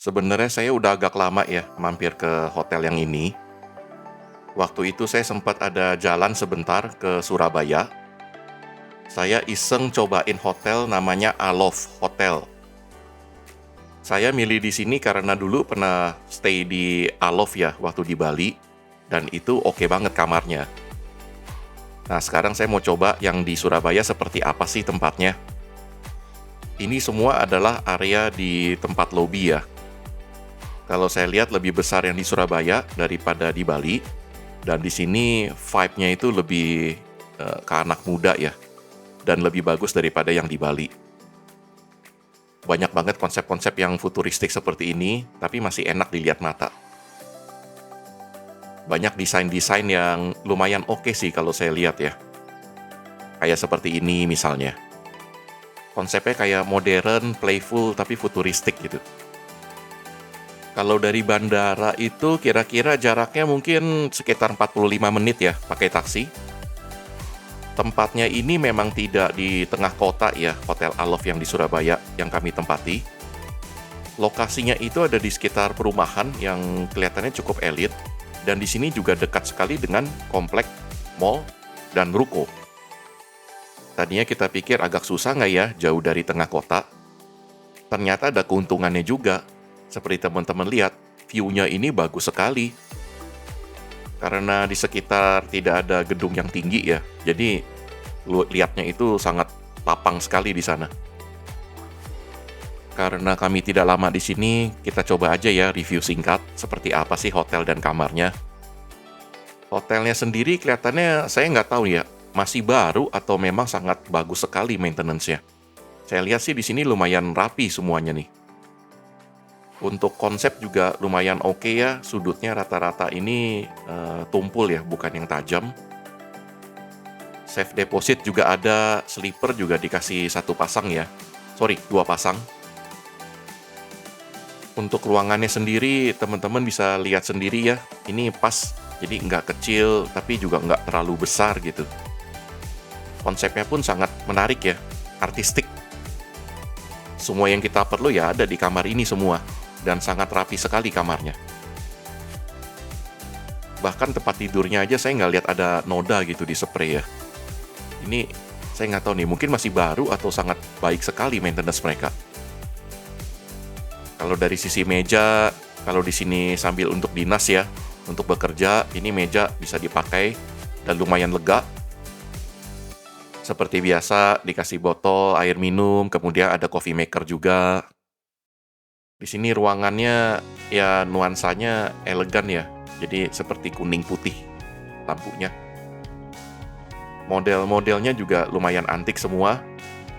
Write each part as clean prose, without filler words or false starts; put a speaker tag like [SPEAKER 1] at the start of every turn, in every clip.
[SPEAKER 1] Sebenarnya saya udah agak lama ya mampir ke hotel yang ini. Waktu itu saya sempat ada jalan sebentar ke Surabaya. Saya iseng cobain hotel namanya Aloft Hotel. Saya milih di sini karena dulu pernah stay di Aloft ya waktu di Bali, dan itu oke banget kamarnya. Nah, sekarang saya mau coba yang di Surabaya seperti apa sih tempatnya. Ini semua adalah area di tempat lobby ya. Kalau saya lihat lebih besar yang di Surabaya daripada di Bali, dan di sini vibe-nya itu lebih ke anak muda ya, dan lebih bagus daripada yang di Bali. Banyak banget konsep-konsep yang futuristik seperti ini, tapi masih enak dilihat mata. Banyak desain-desain yang lumayan oke sih kalau saya lihat ya. Kayak seperti ini misalnya. Konsepnya kayak modern, playful, tapi futuristik gitu. Kalau dari bandara itu kira-kira jaraknya mungkin sekitar 45 menit ya pakai taksi. Tempatnya ini memang tidak di tengah kota ya, Hotel Aloft yang di Surabaya yang kami tempati. Lokasinya itu ada di sekitar perumahan yang kelihatannya cukup elit, dan di sini juga dekat sekali dengan komplek, mall, dan ruko. Tadinya kita pikir agak susah nggak ya jauh dari tengah kota. Ternyata ada keuntungannya juga. Seperti teman-teman lihat, view-nya ini bagus sekali. Karena di sekitar tidak ada gedung yang tinggi ya, jadi lihatnya itu sangat lapang sekali di sana. Karena kami tidak lama di sini, kita coba aja ya review singkat seperti apa sih hotel dan kamarnya. Hotelnya sendiri kelihatannya saya nggak tahu ya, masih baru atau memang sangat bagus sekali maintenance-nya. Saya lihat sih di sini lumayan rapi semuanya nih. Untuk konsep juga lumayan oke ya, sudutnya rata-rata ini tumpul ya, bukan yang tajam. Safe deposit juga ada, sleeper juga dikasih satu pasang ya. Sorry, dua pasang. Untuk ruangannya sendiri, teman-teman bisa lihat sendiri ya. Ini pas, jadi nggak kecil, tapi juga nggak terlalu besar gitu. Konsepnya pun sangat menarik ya, artistik. Semua yang kita perlu ya ada di kamar ini semua. Dan sangat rapi sekali kamarnya. Bahkan tempat tidurnya aja saya nggak lihat ada noda gitu di spray ya. Ini saya nggak tahu nih, mungkin masih baru atau sangat baik sekali maintenance mereka. Kalau dari sisi meja, kalau di sini sambil untuk dinas ya, untuk bekerja, ini meja bisa dipakai dan lumayan lega. Seperti biasa, dikasih botol air minum, kemudian ada coffee maker juga. Di sini ruangannya ya nuansanya elegan ya, jadi seperti kuning putih lampunya. Model-modelnya juga lumayan antik semua.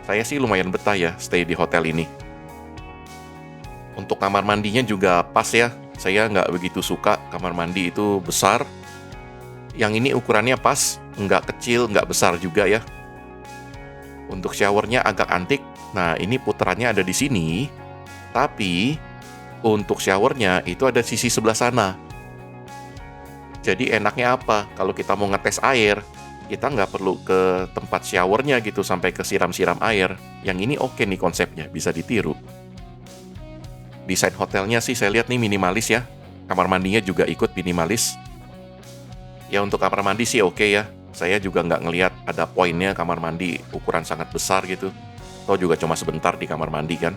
[SPEAKER 1] Saya sih lumayan betah ya stay di hotel ini. Untuk kamar mandinya juga pas ya, saya nggak begitu suka kamar mandi itu besar. Yang ini ukurannya pas, nggak kecil, nggak besar juga ya. Untuk showernya agak antik, nah ini putarannya ada di sini. Tapi, untuk showernya itu ada sisi sebelah sana. Jadi enaknya apa? Kalau kita mau ngetes air, kita nggak perlu ke tempat showernya gitu sampai ke siram-siram air. Yang ini oke nih konsepnya, bisa ditiru. Desain hotelnya sih saya lihat nih minimalis ya. Kamar mandinya juga ikut minimalis. Ya untuk kamar mandi sih oke ya. Saya juga nggak ngelihat ada poinnya kamar mandi ukuran sangat besar gitu. Atau juga cuma sebentar di kamar mandi kan.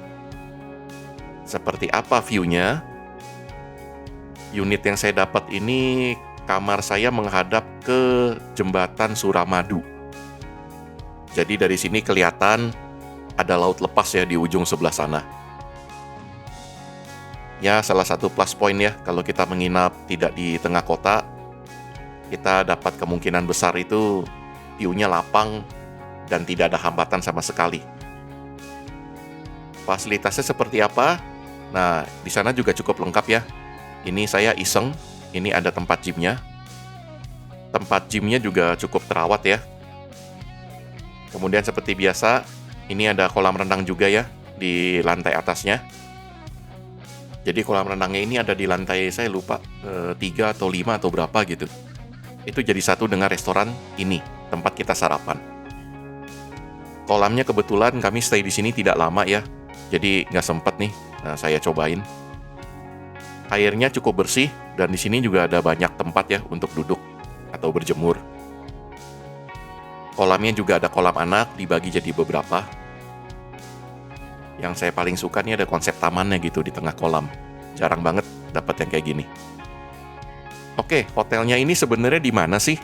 [SPEAKER 1] Seperti apa view-nya? Unit yang saya dapat ini, kamar saya menghadap ke jembatan Suramadu. Jadi dari sini kelihatan ada laut lepas ya di ujung sebelah sana. Ya, salah satu plus point ya, kalau kita menginap tidak di tengah kota, kita dapat kemungkinan besar itu view-nya lapang dan tidak ada hambatan sama sekali. Fasilitasnya seperti apa? Nah, di sana juga cukup lengkap ya. Ini saya iseng, ini ada tempat gymnya. Tempat gymnya juga cukup terawat ya. Kemudian seperti biasa, ini ada kolam renang juga ya, di lantai atasnya. Jadi kolam renangnya ini ada di lantai, saya lupa, 3 atau 5 atau berapa gitu. Itu jadi satu dengan restoran ini, tempat kita sarapan. Kolamnya kebetulan kami stay di sini tidak lama ya. Jadi nggak sempet nih, saya cobain. Airnya cukup bersih dan di sini juga ada banyak tempat ya untuk duduk atau berjemur. Kolamnya juga ada kolam anak dibagi jadi beberapa. Yang saya paling suka nih ada konsep tamannya gitu di tengah kolam. Jarang banget dapat yang kayak gini. Oke, hotelnya ini sebenarnya di mana sih?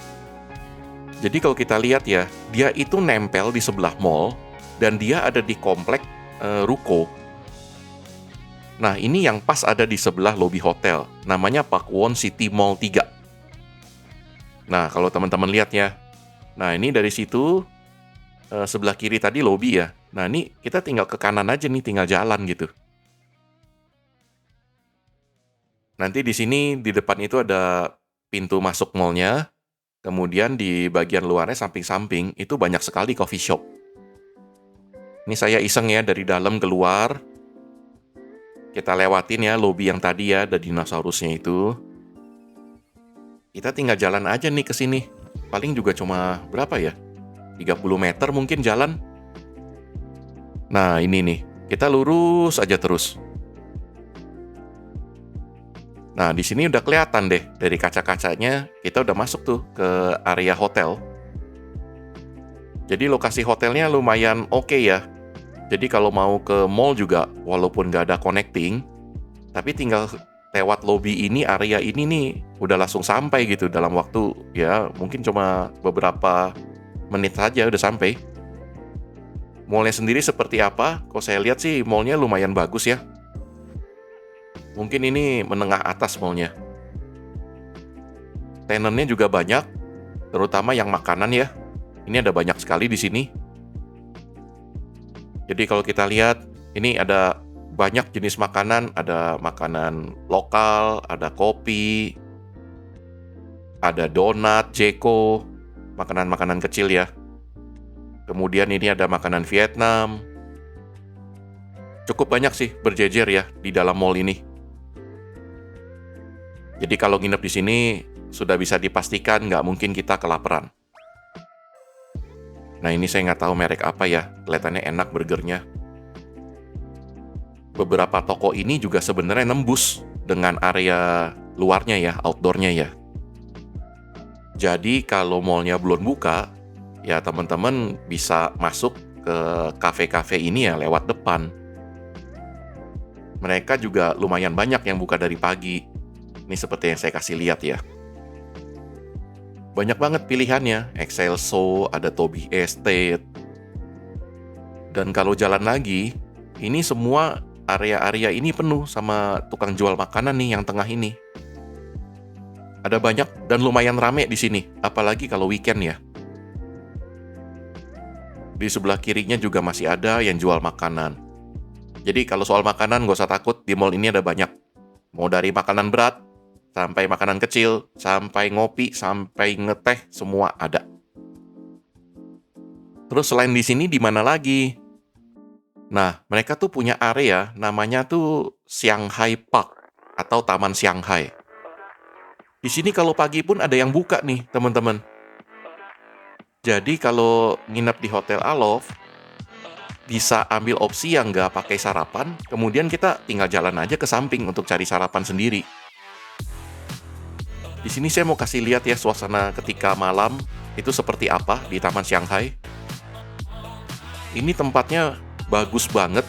[SPEAKER 1] Jadi kalau kita lihat ya, dia itu nempel di sebelah mall dan dia ada di komplek ruko. Nah, ini yang pas ada di sebelah lobi hotel. Namanya Pak Won City Mall 3. Nah, kalau teman-teman lihat ya. Nah, ini dari situ sebelah kiri tadi lobi ya. Nah, ini kita tinggal ke kanan aja nih, tinggal jalan gitu. Nanti di sini di depan itu ada pintu masuk mallnya. Kemudian di bagian luarnya samping-samping itu banyak sekali coffee shop. Ini saya iseng ya dari dalam keluar. Kita lewatin ya lobi yang tadi ya ada dinosaurusnya itu. Kita tinggal jalan aja nih ke sini. Paling juga cuma berapa ya? 30 meter mungkin jalan. Nah, ini nih. Kita lurus aja terus. Nah, di sini udah kelihatan deh dari kaca-kacanya kita udah masuk tuh ke area hotel. Jadi lokasi hotelnya lumayan oke ya. Jadi kalau mau ke mall juga walaupun nggak ada connecting, tapi tinggal lewat lobby ini, area ini nih udah langsung sampai gitu dalam waktu ya mungkin cuma beberapa menit saja udah sampai. Mallnya sendiri seperti apa? Kalau saya lihat sih mallnya lumayan bagus ya. Mungkin ini menengah atas mallnya. Tenannya juga banyak, terutama yang makanan ya. Ini ada banyak sekali di sini. Jadi kalau kita lihat, ini ada banyak jenis makanan. Ada makanan lokal, ada kopi, ada donat, jeko, makanan-makanan kecil ya. Kemudian ini ada makanan Vietnam. Cukup banyak sih berjejer ya di dalam mall ini. Jadi kalau nginep di sini sudah bisa dipastikan nggak mungkin kita kelaparan. Nah, ini saya nggak tahu merek apa ya. Kelihatannya enak burgernya. Beberapa toko ini juga sebenarnya nembus dengan area luarnya ya, outdoornya ya. Jadi kalau mallnya belum buka, ya teman-teman bisa masuk ke kafe-kafe ini ya lewat depan. Mereka juga lumayan banyak yang buka dari pagi. Ini seperti yang saya kasih lihat ya. Banyak banget pilihannya. Excelso, ada Toby Estate. Dan kalau jalan lagi, ini semua area-area ini penuh sama tukang jual makanan nih yang tengah ini. Ada banyak dan lumayan rame di sini, apalagi kalau weekend ya. Di sebelah kirinya juga masih ada yang jual makanan. Jadi kalau soal makanan gak usah takut, di mall ini ada banyak. Mau dari makanan berat, sampai makanan kecil, sampai ngopi, sampai ngeteh, semua ada. Terus selain di sini di mana lagi? Nah, mereka tuh punya area namanya tuh Shanghai Park atau Taman Shanghai. Di sini kalau pagi pun ada yang buka nih, teman-teman. Jadi kalau nginep di Hotel Aloft, bisa ambil opsi yang nggak pakai sarapan, kemudian kita tinggal jalan aja ke samping untuk cari sarapan sendiri. Di sini saya mau kasih lihat ya suasana ketika malam itu seperti apa di Taman Shanghai. Ini tempatnya bagus banget.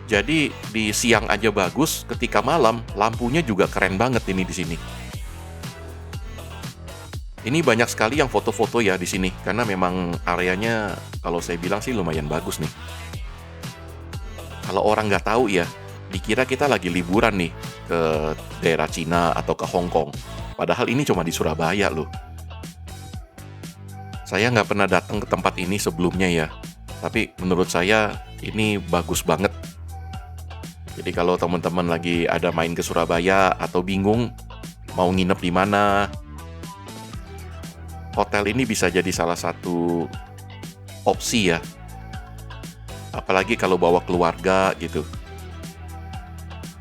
[SPEAKER 1] Jadi di siang aja bagus, ketika malam lampunya juga keren banget ini di sini. Ini banyak sekali yang foto-foto ya di sini karena memang areanya kalau saya bilang sih lumayan bagus nih. Kalau orang nggak tahu ya, dikira kita lagi liburan nih ke daerah Cina atau ke Hong Kong. Padahal ini cuma di Surabaya loh. Saya nggak pernah datang ke tempat ini sebelumnya ya, tapi menurut saya ini bagus banget. Jadi kalau teman-teman lagi ada main ke Surabaya atau bingung mau nginep di mana, hotel ini bisa jadi salah satu opsi ya. Apalagi kalau bawa keluarga gitu.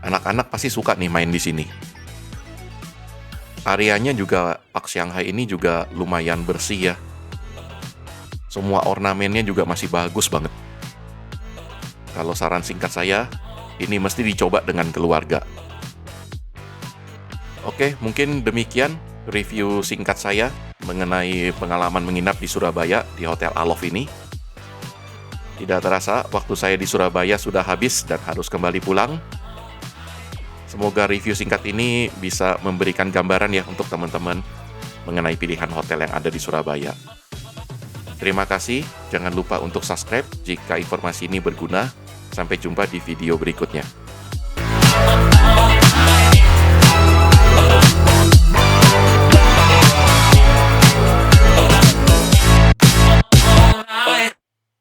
[SPEAKER 1] Anak-anak pasti suka nih main di sini. Areanya juga Park Shanghai ini juga lumayan bersih ya. Semua ornamennya juga masih bagus banget. Kalau saran singkat saya, ini mesti dicoba dengan keluarga. Oke, mungkin demikian review singkat saya mengenai pengalaman menginap di Surabaya di Hotel Alof ini. Tidak terasa, waktu saya di Surabaya sudah habis dan harus kembali pulang. Semoga review singkat ini bisa memberikan gambaran ya untuk teman-teman mengenai pilihan hotel yang ada di Surabaya. Terima kasih, jangan lupa untuk subscribe jika informasi ini berguna. Sampai jumpa di video berikutnya.